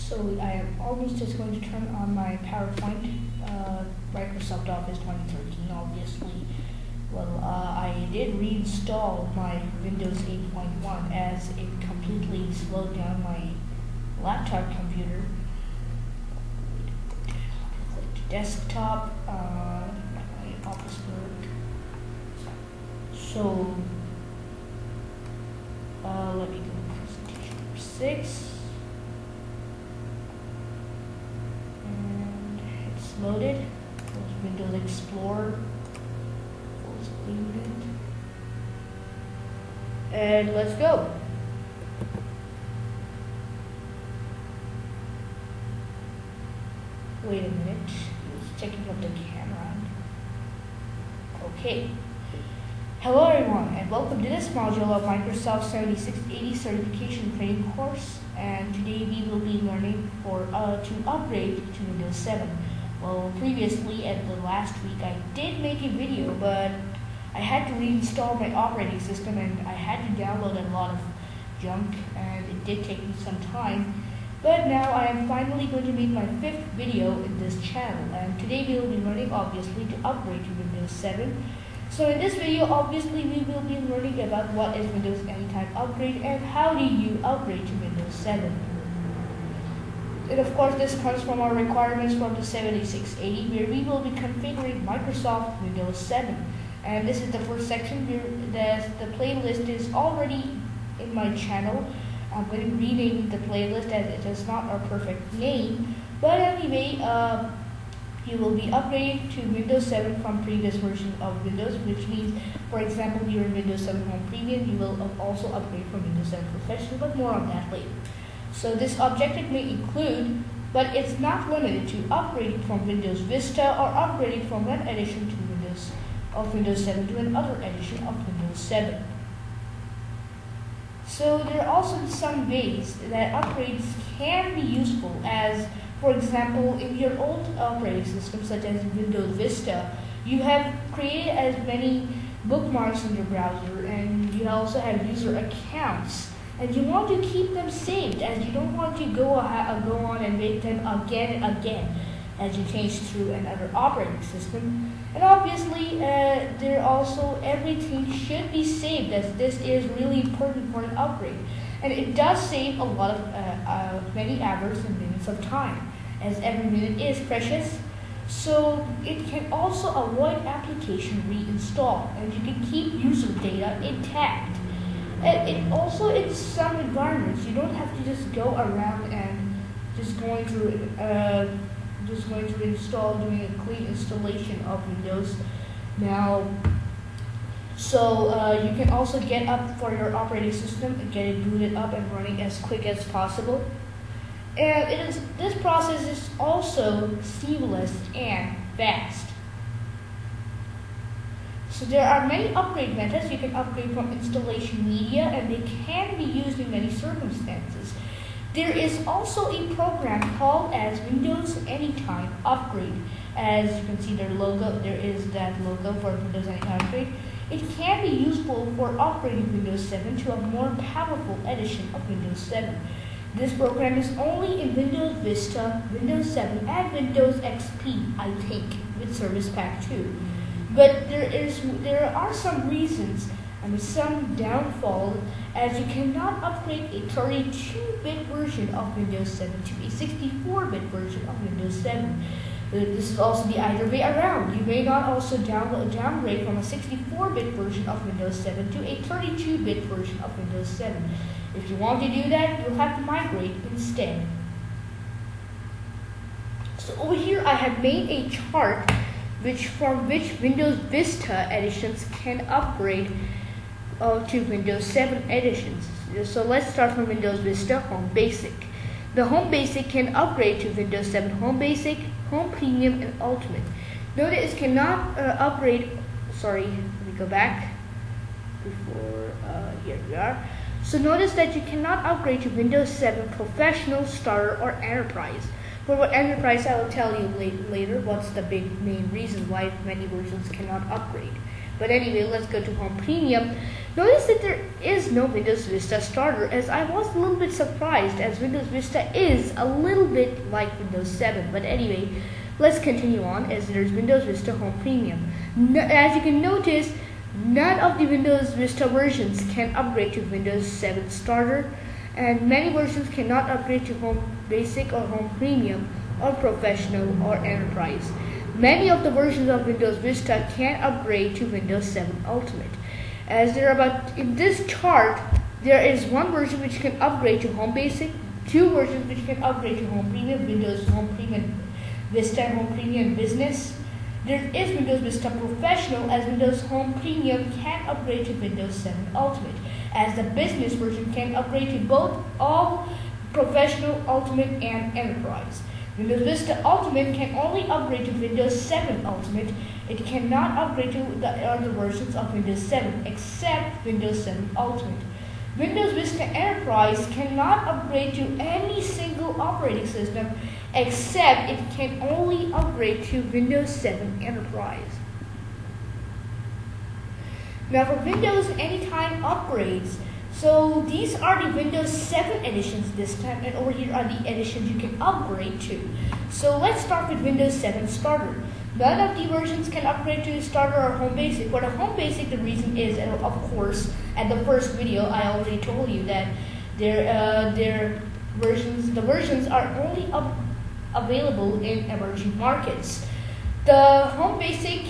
So I am almost just going to turn on my PowerPoint, Microsoft Office 2013, obviously. Well, I did reinstall my Windows 8.1 as it completely slowed down my laptop computer. Click to desktop, my office work. So, let me go to presentation number 6. Loaded. Close Windows Explorer. Close included. And let's go. Wait a minute. It's checking up the camera. Okay. Hello everyone, and welcome to this module of Microsoft 7680 certification training course. And today we will be learning to upgrade to Windows 7. Well, previously at the last week I did make a video, but I had to reinstall my operating system and I had to download a lot of junk, and it did take me some time. But now I am finally going to make my 5th video in this channel, and today we will be learning obviously to upgrade to Windows 7. So in this video obviously we will be learning about what is Windows Anytime Upgrade and how do you upgrade to Windows 7. And of course, this comes from our requirements from the 7680, where we will be configuring Microsoft Windows 7. And this is the first section where the playlist is already in my channel. I'm going to rename the playlist as it is not our perfect name. But anyway, you will be upgrading to Windows 7 from previous version of Windows, which means, for example, you're in Windows 7 Home Premium, you will also upgrade from Windows 7 Professional, but more on that later. So this objective may include, but it's not limited to, upgrading from Windows Vista or upgrading from one edition of Windows 7 to another edition of Windows 7. So there are also some ways that upgrades can be useful, as for example, in your old operating system such as Windows Vista, you have created as many bookmarks in your browser, and you also have user accounts. And you want to keep them saved, as you don't want to go on and make them again and again as you change through another operating system. And obviously, everything should be saved, as this is really important for an upgrade. And it does save a lot of many hours and minutes of time, as every minute is precious. So it can also avoid application reinstall, and you can keep user data intact. And it also, in some environments, you don't have to just go around and just going to install, doing a clean installation of Windows. Now, so you can also get up for your operating system and get it booted up and running as quick as possible. And this process is also seamless and fast. So there are many upgrade methods. You can upgrade from installation media, and they can be used in many circumstances. There is also a program called as Windows Anytime Upgrade. As you can see their logo, there is that logo for Windows Anytime Upgrade. It can be useful for upgrading Windows 7 to a more powerful edition of Windows 7. This program is only in Windows Vista, Windows 7, and Windows XP, I think, with Service Pack 2. But there are some reasons and some downfall, as you cannot upgrade a 32-bit version of Windows 7 to a 64-bit version of Windows 7. This is also the other way around. You may not also downgrade from a 64-bit version of Windows 7 to a 32-bit version of Windows 7. If you want to do that, you'll have to migrate instead. So over here I have made a chart from which Windows Vista editions can upgrade to Windows 7 editions. So let's start from Windows Vista Home Basic. The Home Basic can upgrade to Windows 7 Home Basic, Home Premium, and Ultimate. Notice it cannot upgrade, sorry, let me go back before, here we are. So notice that you cannot upgrade to Windows 7 Professional, Starter, or Enterprise. For what Enterprise, I will tell you later what's the main reason why many versions cannot upgrade. But anyway, let's go to Home Premium. Notice that there is no Windows Vista starter, as I was a little bit surprised, as Windows Vista is a little bit like Windows 7. But anyway, let's continue on, as there's Windows Vista Home Premium. As you can notice, none of the Windows Vista versions can upgrade to Windows 7 starter, and many versions cannot upgrade to Home Basic or Home Premium or Professional or Enterprise. Many of the versions of Windows Vista can upgrade to Windows 7 Ultimate. As there are about, in this chart, there is one version which can upgrade to Home Basic, two versions which can upgrade to Home Premium, Windows Home Premium Vista and Home Premium Business. There is Windows Vista Professional, as Windows Home Premium can upgrade to Windows 7 Ultimate, as the Business version can upgrade to both all Professional, Ultimate, and Enterprise. Windows Vista Ultimate can only upgrade to Windows 7 Ultimate. It cannot upgrade to the other versions of Windows 7 except Windows 7 Ultimate. Windows Vista Enterprise cannot upgrade to any single operating system except it can only upgrade to Windows 7 Enterprise. Now for Windows Anytime upgrades, so these are the Windows 7 editions this time, and over here are the editions you can upgrade to. So let's start with Windows 7 Starter. None of the versions can upgrade to Starter or Home Basic. For the Home Basic, the reason is, and of course, at the first video, I already told you that the versions are only available in emerging markets. The Home Basic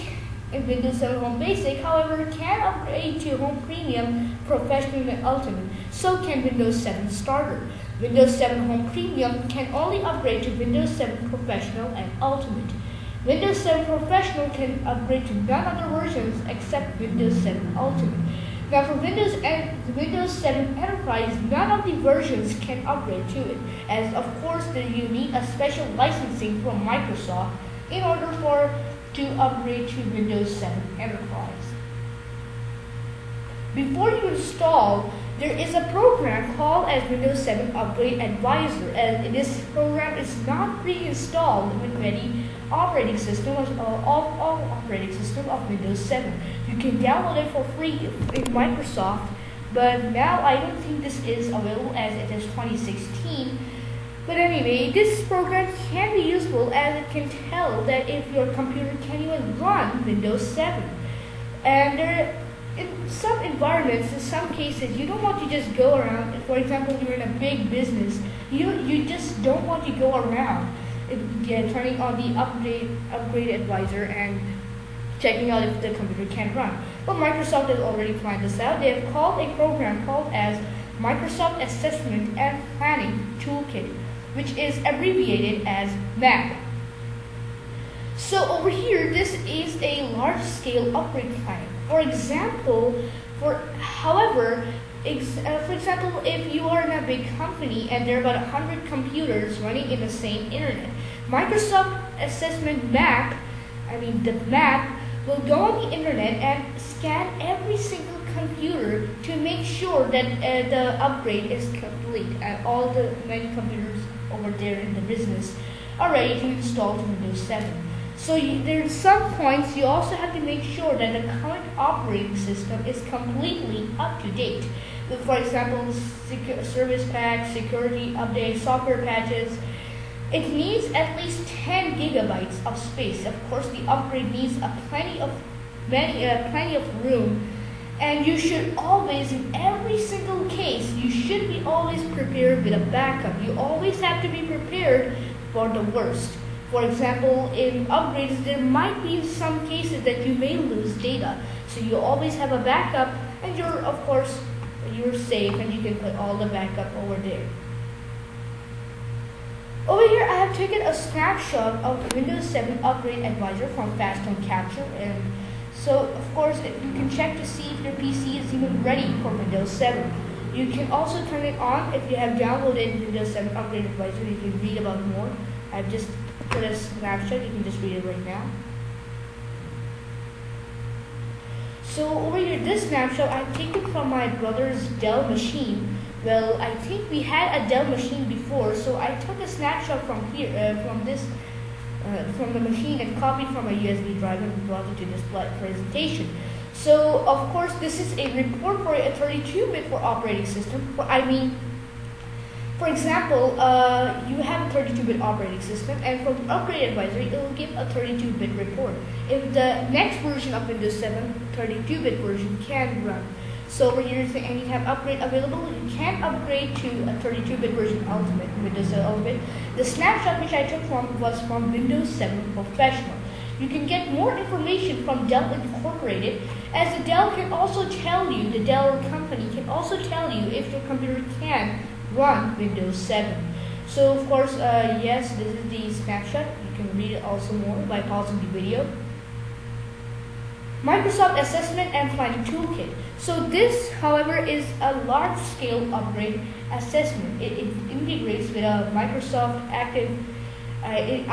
in Windows 7 Home Basic, however, can upgrade to Home Premium, Professional, and Ultimate. So can Windows 7 Starter. Windows 7 Home Premium can only upgrade to Windows 7 Professional and Ultimate. Windows 7 Professional can upgrade to none other versions except Windows 7 Ultimate. Now for Windows 7 Enterprise, none of the versions can upgrade to it, as of course you need a special licensing from Microsoft in order to upgrade to Windows 7 Enterprise. Before you install, there is a program called as Windows 7 Upgrade Advisor, and this program is not pre-installed with many operating systems all operating system of Windows 7. You can download it for free in Microsoft, but now I don't think this is available as it is 2016. But anyway, this program can be useful as it can tell that if your computer can even run Windows 7. And in some environments, in some cases, you don't want to just go around. For example, you're in a big business, you just don't want to go around turning on the upgrade advisor and checking out if the computer can run. But Microsoft has already planned this out. They have called a program called as Microsoft Assessment and Planning Toolkit, which is abbreviated as MAP. So over here, this is a large-scale upgrade plan. For example, if you are in a big company and there are about 100 computers running in the same internet, Microsoft Assessment MAP, the MAP, will go on the internet and scan every single computer to make sure that the upgrade is complete and all the many computers over there in the business are ready to install to Windows 7. So there's some points you also have to make sure that the current operating system is completely up to date. For example, service packs, security updates, software patches. It needs at least 10 gigabytes of space. Of course, the upgrade needs plenty of room. And you should always, in every single case, you should be always prepared with a backup. You always have to be prepared for the worst. For example, in upgrades, there might be some cases that you may lose data. So you always have a backup, and you're safe, and you can put all the backup over there. Over here, I have taken a snapshot of Windows 7 Upgrade Advisor from Fast on Capture, and so of course you can check to see if your PC is even ready for Windows 7. You can also turn it on if you have downloaded Windows 7 Upgrade Advisor. You can read about more. I've just put a snapshot. You can just read it right now. So over here, this snapshot I've taken from my brother's Dell machine. Well, I think we had a Dell machine before, so I took a snapshot from here, from the machine, and copied from a USB drive and brought it to this presentation. So of course this is a report for a 32-bit for operating system. For example, you have a 32-bit operating system, and from the upgrade advisory, it will give a 32-bit report. If the next version of Windows 7, 32-bit version, can run. So over here is the anytime upgrade available. You can upgrade to a 32-bit version Ultimate, Windows 7 Ultimate. The snapshot which I took from was from Windows 7 Professional. You can get more information from Dell Incorporated, as the Dell can also tell you, the Dell company can also tell you if your computer can run Windows 7. So of course, yes, this is the snapshot. You can read it also more by pausing the video. Microsoft Assessment and Planning Toolkit. So this, however, is a large-scale upgrade assessment. It integrates with a Microsoft Active. It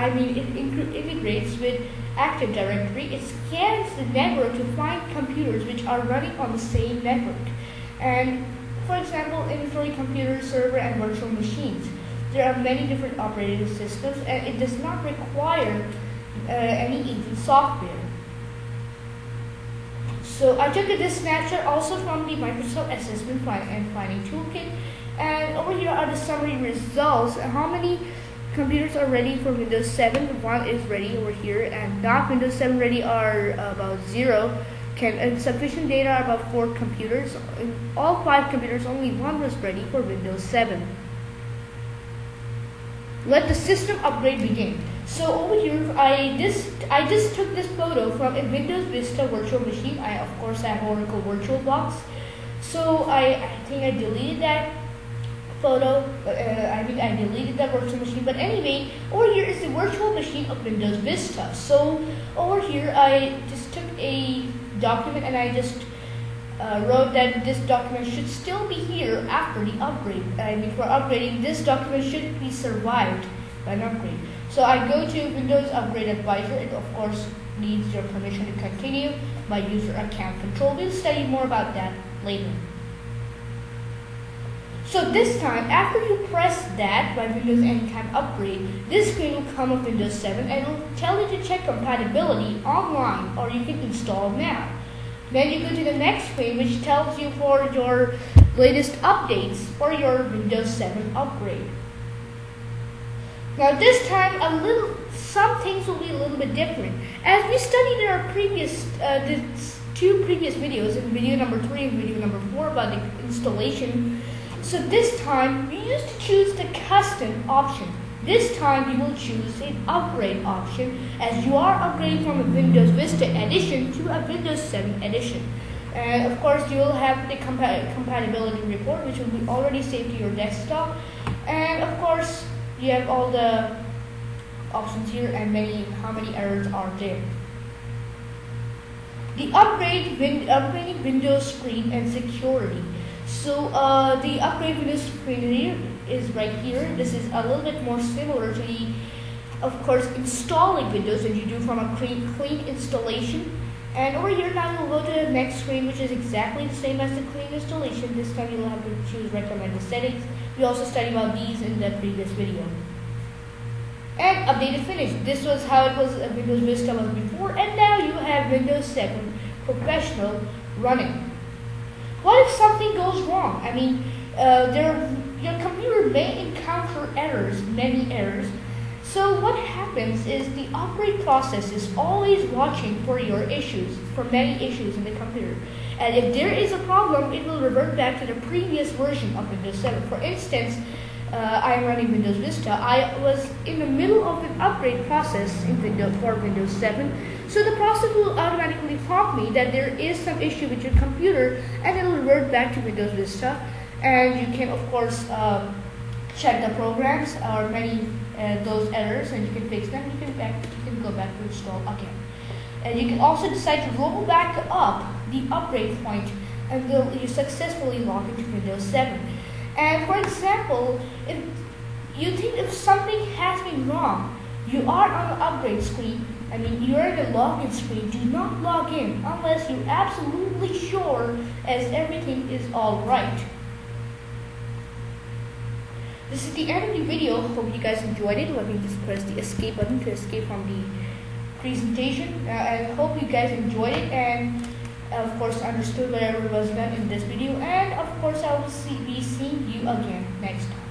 integrates with Active Directory. It scans the network to find computers which are running on the same network. And for example, inventory, computer, server, and virtual machines. There are many different operating systems, and it does not require any easy software. So I took this snapshot also from the Microsoft Assessment and Planning Toolkit, and over here are the summary results. How many computers are ready for Windows 7? One is ready over here, and not Windows 7 ready are about 0. Sufficient data are about 4 computers. In all 5 computers, only 1 was ready for Windows 7. Let the system upgrade begin. So over here, I just took this photo from a Windows Vista virtual machine. I of course have Oracle VirtualBox. So I think I deleted that photo. I deleted that virtual machine. But anyway, over here is the virtual machine of Windows Vista. So over here, I just took a document and I just wrote that this document should still be here after the upgrade. For upgrading, this document should be survived by an upgrade. So I go to Windows Upgrade Advisor. It of course needs your permission to continue by user account control. We'll study more about that later. So this time, after you press that by Windows Anytime Upgrade, this screen will come of Windows 7 and it will tell you to check compatibility online, or you can install now. Then you go to the next screen, which tells you for your latest updates for your Windows 7 upgrade. Now this time, some things will be a little bit different. As we studied in our the 2 previous videos, in video number 3 and video number 4 about the installation. So this time, we used to choose the custom option. This time, you will choose an upgrade option, as you are upgrading from a Windows Vista edition to a Windows 7 edition. And of course, you will have the compatibility report, which will be already saved to your desktop. And of course, you have all the options here and how many errors are there. The upgrading Windows screen and security. So the upgrade Windows screen here is right here. This is a little bit more similar to the, of course, installing Windows that you do from a clean installation. And over here now you'll go to the next screen, which is exactly the same as the clean installation. This time you'll have to choose recommended settings. We also studied about these in the previous video. And updated finish. This was how it was Windows Vista was before, and now you have Windows 7 Professional running. What if something goes wrong? Your computer may encounter errors, many errors. So what happens is the upgrade process is always watching for your issues, for many issues in the computer. And if there is a problem, it will revert back to the previous version of Windows 7. For instance, I am running Windows Vista. I was in the middle of an upgrade process for Windows 7. So the process will automatically prompt me that there is some issue with your computer, and it will revert back to Windows Vista. And you can, of course, check the programs or those errors, and you can fix them. You can go back to install again. And you can also decide to roll back up the upgrade point until you successfully log into Windows 7. And for example, if you think if something has been wrong, you are on the upgrade screen, you are in the login screen, do not log in unless you're absolutely sure as everything is all right. This is the end of the video. Hope you guys enjoyed it. Let me just press the escape button to escape from the presentation. I hope you guys enjoyed it, and of course understood whatever was done in this video, and of course I will be seeing you again next time.